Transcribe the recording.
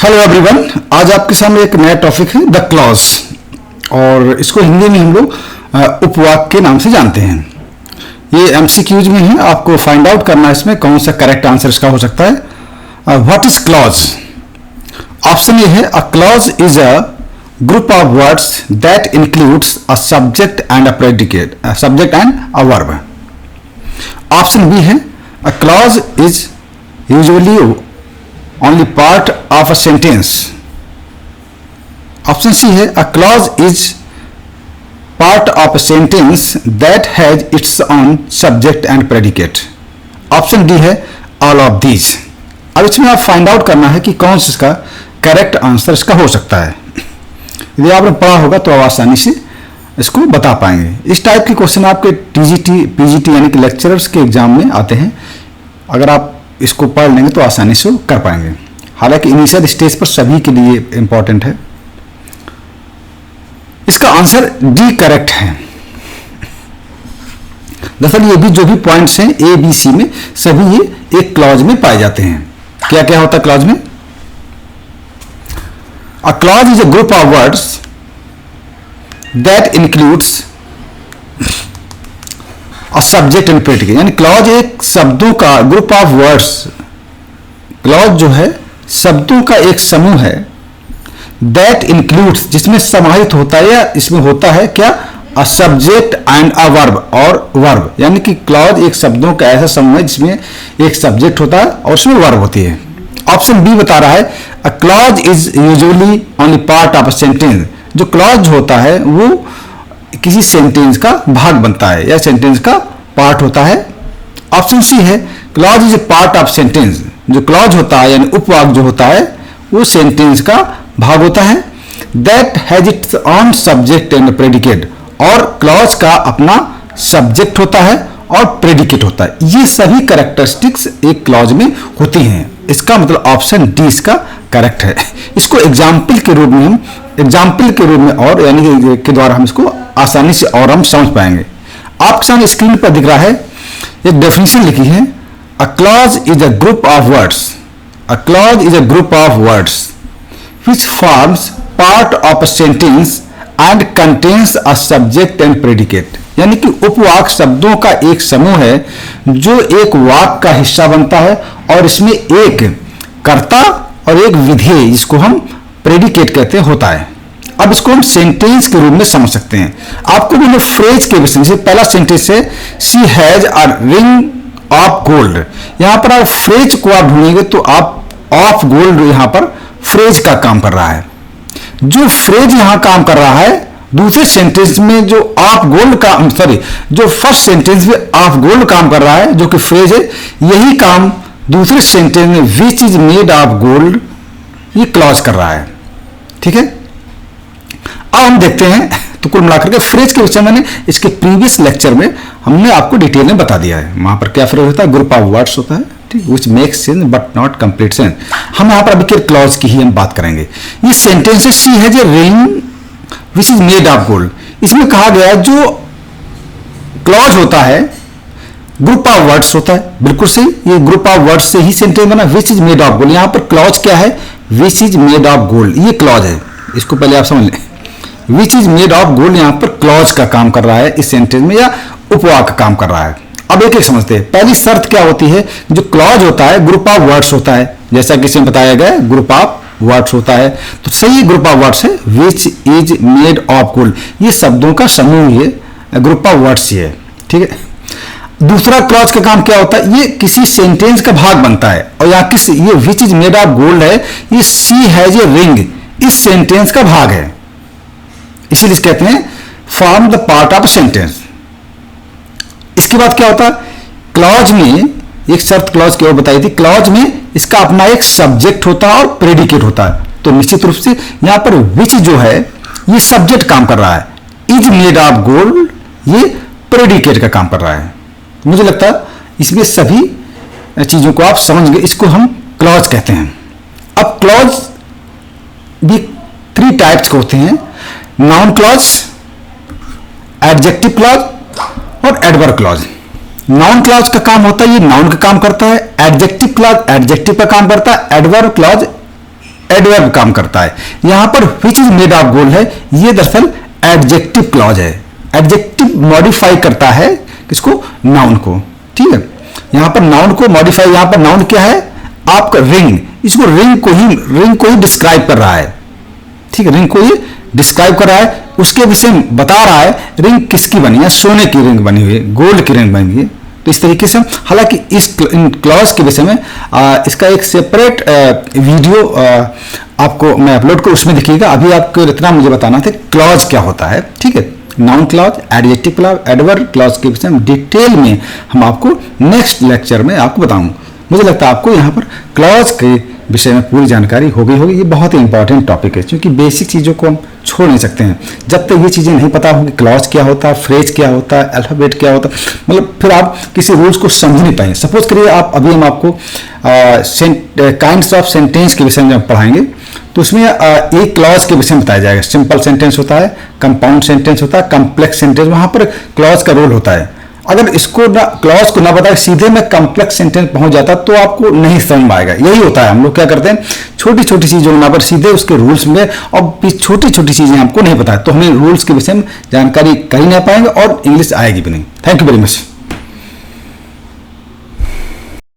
Hello everyone, आज आपके सामने एक नया टॉपिक है द क्लॉज, और इसको हिंदी में हम लोग उपवाक्य के नाम से जानते हैं। ये एमसीक्यूज में है, आपको फाइंड आउट करना है इसमें कौन सा करेक्ट आंसर इसका हो सकता है। What is clause? Option A है a clause is a group of words that includes a subject and a predicate, subject and a verb. Option B है a clause is usually only part of a sentence. Option C है a clause is part of a sentence that has its own subject and predicate. Option D है all of these. अब इसमें आप find out करना है कि कौन सा इसका करेक्ट आंसर इसका हो सकता है। यदि आपने पढ़ा होगा तो आप आसानी से इसको बता पाएंगे। इस टाइप के क्वेश्चन आपके टीजीटी पीजीटी यानी कि लेक्चरर्स के एग्जाम में आते हैं। अगर आप इसको पढ़ लेंगे तो आसानी से कर पाएंगे। हालांकि इनिशियल स्टेज पर सभी के लिए इंपॉर्टेंट है। इसका आंसर डी करेक्ट है। दरअसल ये भी जो भी पॉइंट्स हैं ए बी सी में सभी ये एक क्लॉज में पाए जाते हैं। क्या क्या होता है क्लॉज में? अ clause is a group of words that includes subject and predicate, यानी क्लॉज एक शब्दों का ग्रुप ऑफ वर्ड्स, क्लॉज जो है शब्दों का एक समूह है, दैट इंक्लूड्स जिसमें समाहित होता है या इसमें होता है क्या, अ सब्जेक्ट एंड अ वर्ब, और वर्ब, यानी कि क्लॉज एक शब्दों का ऐसा समूह है जिसमें एक सब्जेक्ट होता है और उसमें वर्ब होती है। ऑप्शन बी बता रहा है a clause is usually only part of a sentence, जो क्लॉज होता है वो किसी सेंटेंस का भाग बनता है या सेंटेंस का पार्ट होता है। ऑप्शन सी है clause is a part of sentence, जो क्लॉज होता है यानी उपवाक्य जो होता है वो सेंटेंस का भाग होता है। That has its on subject and predicate, और क्लॉज का अपना सब्जेक्ट होता है और प्रेडिकेट होता है। ये सभी कैरेक्टरिस्टिक्स एक क्लॉज में होती हैं। इसका मतलब ऑप्शन डी इसका करेक्ट है। इसको एग्जाम्पल के रूप में और यानी के द्वारा हम इसको आसानी से और हम समझ पाएंगे। आपके सामने स्क्रीन पर दिख रहा है एक डेफिनेशन लिखी है, a clause is a group of words, a clause is a group of words which forms part of a sentence and contains a subject and predicate, यानी कि उपवाक्य शब्दों का एक समूह है जो एक वाक्य का हिस्सा बनता है और इसमें एक कर्ता और एक विधेय जिसको हम प्रेडिकेट कहते हैं होता है। अब इसको हम सेंटेंस के रूप में समझ सकते हैं। आपको मैंने फ्रेज के विषय से पहला सेंटेंस है she has a ring of gold. यहां पर आप फ्रेज को आप ढूंढेंगे तो आप ऑफ गोल्ड यहां पर फ्रेज का काम कर रहा है। जो फ्रेज यहां काम कर रहा है दूसरे सेंटेंस में जो ऑफ गोल्ड का जो फर्स्ट सेंटेंस में ऑफ गोल्ड काम कर रहा है जो कि फ्रेज है, यही काम दूसरे सेंटेंस में which is made of gold ये क्लॉज कर रहा है। ठीक है, अब हम देखते हैं तो कुल मिलाकर के फ्रेज के विषय में इसके प्रीवियस लेक्चर में हमने आपको डिटेल में बता दिया है। वहां पर क्या फ्रेज होता है, ग्रुप ऑफ वर्ड्स होता है, ठीक, which makes sense but not complete sense. हम यहाँ पर अभी के क्लॉज की ही हम बात करेंगे। ये सेंटेंस है she has a ring which is made of gold. इसमें कहा गया जो क्लॉज होता है ग्रुप ऑफ वर्ड्स होता है, बिल्कुल सही, ये ग्रुप ऑफ वर्ड्स से ही सेंटेंस बना, which is made of gold. यहां पर क्लॉज क्या है, which is made of gold, ये क्लॉज है, इसको पहले आप समझ लें। Which is made of gold यहां पर क्लॉज का काम कर रहा है इस सेंटेंस में, या उपवाक्य का काम कर रहा है। अब एक एक समझते हैं। पहली शर्त क्या होती है, जो क्लॉज होता है ग्रुप ऑफ वर्ड्स होता है, जैसा कि इसमें बताया गया ग्रुप ऑफ वर्ड्स होता है, तो सही ग्रुप ऑफ वर्ड्स है which is made of gold, ये शब्दों का समूह ही है, ग्रुप ऑफ वर्ड्स ही है। ठीक है, दूसरा क्लॉज का काम क्या होता है, ये किसी सेंटेंस का भाग बनता है, और यहाँ किस ये which is made of gold है, ये शी हैज ए रिंग इस सेंटेंस का भाग है, इसीलिए कहते हैं form the part of sentence. इसके बाद क्या होता है, क्लॉज में एक शर्त क्लॉज की ओर बताई थी, क्लॉज में इसका अपना एक सब्जेक्ट होता है और प्रेडिकेट होता है। तो निश्चित रूप से यहां पर विच जो है ये सब्जेक्ट काम कर रहा है, इज मेड ऑफ गोल्ड ये प्रेडिकेट का काम कर रहा है। मुझे लगता है इसमें सभी चीजों को आप समझ गए, इसको हम क्लॉज कहते हैं। अब क्लॉज भी 3 टाइप्स के होते हैं, नाउन क्लॉज, एडजेक्टिव क्लॉज और एडवर्ब क्लॉज। नाउन क्लॉज का काम होता है ये नाउन का काम करता है, एडजेक्टिव क्लॉज एडजेक्टिव का काम करता है, एडवर्ब क्लॉज एडवर्ब काम करता है। यहां पर which is made of gold है, ये दरअसल एडजेक्टिव क्लॉज है। एडजेक्टिव मॉडिफाई करता है किसको? नाउन को। ठीक है, यहां पर नाउन को मॉडिफाई, यहां पर नाउन क्या है? आपका रिंग, इसको रिंग को ही डिस्क्राइब कर रहा है। ठीक है, रिंग को ही डिस्क्राइब कर रहा है, उसके विषय में बता रहा है रिंग किसकी बनी है, सोने की रिंग बनी हुई है, गोल्ड की रिंग बनी हुई है। तो इस तरीके से, हालांकि इन क्लॉज के विषय में इसका एक सेपरेट वीडियो आपको मैं अपलोड करूँ, उसमें देखिएगा। अभी आपको इतना मुझे बताना था क्लॉज क्या होता है। ठीक है, noun clause, adjective clause, adverb clause के विषय में डिटेल में हम आपको नेक्स्ट लेक्चर में आपको बताऊंगा। मुझे लगता है आपको यहाँ पर क्लॉज के विषय में पूरी जानकारी हो गई होगी। ये बहुत ही इंपॉर्टेंट टॉपिक है, क्योंकि बेसिक चीज़ों को हम छोड़ नहीं सकते हैं। जब तक ये चीज़ें नहीं पता होंगी, क्लॉज क्या होता है, फ्रेज क्या होता है, अल्फाबेट क्या होता है, मतलब फिर आप किसी रूल्स को समझ नहीं पाएंगे। सपोज करिए आप, अभी हम आपको काइंड्स ऑफ सेंटेंस के विषय में जब पढ़ाएंगे, तो उसमें एक क्लॉज के विषय में बताया जाएगा। सिंपल सेंटेंस होता है, कंपाउंड सेंटेंस होता है, कॉम्प्लेक्स सेंटेंस, वहां पर क्लॉज का रोल होता है। अगर इसको ना, क्लॉज को ना बता सीधे में कॉम्प्लेक्स सेंटेंस पहुंच जाता तो आपको नहीं समझ में आएगा। यही होता है, हम लोग क्या करते हैं, छोटी छोटी चीजों ना पर सीधे उसके रूल्स में, और छोटी छोटी चीजें हमको नहीं पता है, तो हमें रूल्स के विषय में जानकारी कर ही नहीं पाएंगे और इंग्लिश आएगी भी नहीं। Thank you very much.